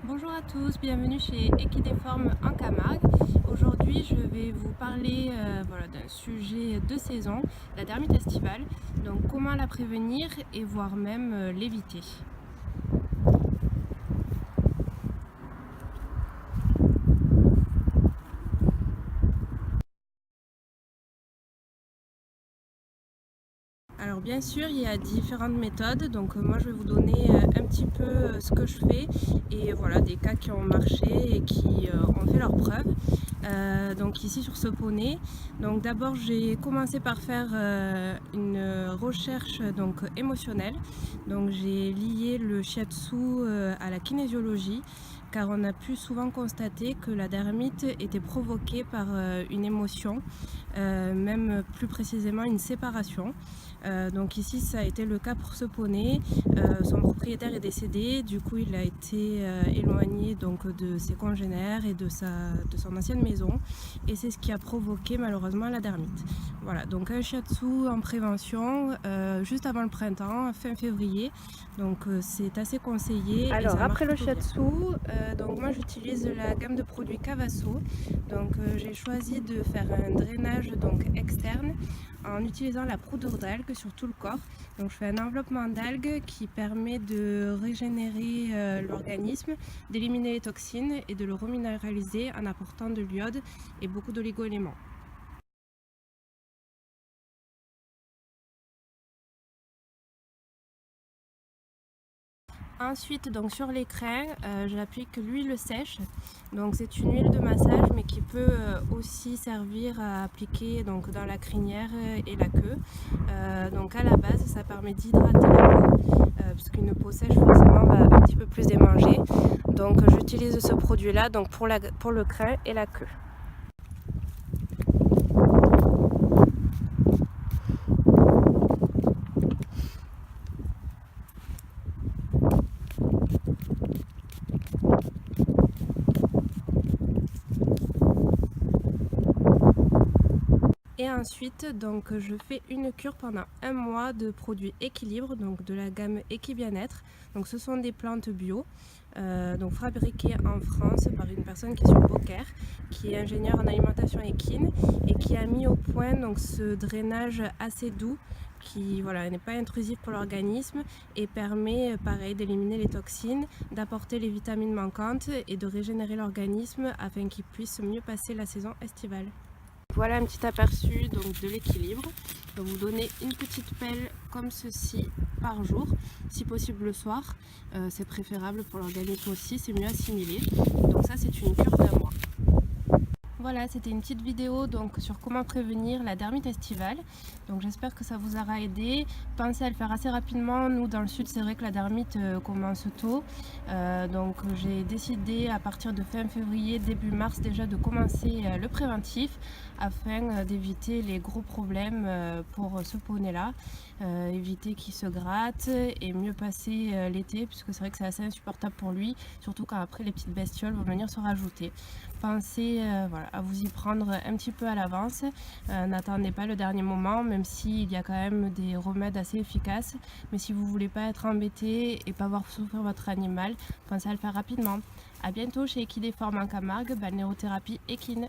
Bonjour à tous, bienvenue chez Equidéforme en Camargue. Aujourd'hui je vais vous parler d'un sujet de saison, la dermite estivale, donc comment la prévenir et voire même l'éviter. Alors bien sûr il y a différentes méthodes, donc moi je vais vous donner un petit peu ce que je fais et voilà des cas qui ont marché et qui ont fait leurs preuves. Donc ici sur ce poney, donc d'abord j'ai commencé par faire une recherche donc émotionnelle. Donc j'ai lié le shiatsu à la kinésiologie, car on a pu souvent constater que la dermite était provoquée par une émotion, même plus précisément une séparation. Donc ici ça a été le cas pour ce poney. Son propriétaire est décédé, du coup il a été éloigné donc de ses congénères et de son ancienne maison, et c'est ce qui a provoqué malheureusement la dermite. Voilà, donc un shiatsu en prévention juste avant le printemps, fin février, donc c'est assez conseillé. Alors, et ça après marche le plutôt bien. shiatsu, Donc moi j'utilise la gamme de produits Cavasso. Donc j'ai choisi de faire un drainage donc externe en utilisant la poudre d'algues sur tout le corps. Donc je fais un enveloppement d'algues qui permet de régénérer l'organisme, d'éliminer les toxines et de le reminéraliser en apportant de l'iode et beaucoup d'oligo-éléments. Ensuite, donc sur les crins, j'applique l'huile sèche. Donc c'est une huile de massage, mais qui peut aussi servir à appliquer donc dans la crinière et la queue. Donc à la base, ça permet d'hydrater la peau, parce qu'une peau sèche forcément va un petit peu plus démanger. Donc j'utilise ce produit-là donc pour le crin et la queue. Et ensuite, donc, je fais une cure pendant un mois de produits équilibre, donc de la gamme Equi-Bien-être. Donc, ce sont des plantes bio, donc fabriquées en France par une personne qui est sur Beaucaire, qui est ingénieure en alimentation équine et qui a mis au point donc, ce drainage assez doux qui voilà, n'est pas intrusif pour l'organisme et permet pareil d'éliminer les toxines, d'apporter les vitamines manquantes et de régénérer l'organisme afin qu'il puisse mieux passer la saison estivale. Voilà un petit aperçu donc de l'équilibre. Donc vous donnez une petite pelle comme ceci par jour, si possible le soir. C'est préférable pour l'organisme aussi, c'est mieux assimilé. Donc ça c'est une cure d'un mois. Voilà, c'était une petite vidéo donc sur comment prévenir la dermite estivale. Donc j'espère que ça vous aura aidé. Pensez à le faire assez rapidement. Nous dans le sud c'est vrai que la dermite commence tôt. Donc j'ai décidé à partir de fin février, début mars déjà de commencer le préventif afin d'éviter les gros problèmes pour ce poney là. Éviter qu'il se gratte et mieux passer l'été, puisque c'est vrai que c'est assez insupportable pour lui, surtout quand après les petites bestioles vont venir se rajouter. Pensez voilà, à vous y prendre un petit peu à l'avance. N'attendez pas le dernier moment, même s'il y a quand même des remèdes assez efficaces. Mais si vous ne voulez pas être embêté et pas voir souffrir votre animal, pensez à le faire rapidement. A bientôt chez Equidéforme en Camargue, balnéothérapie équine.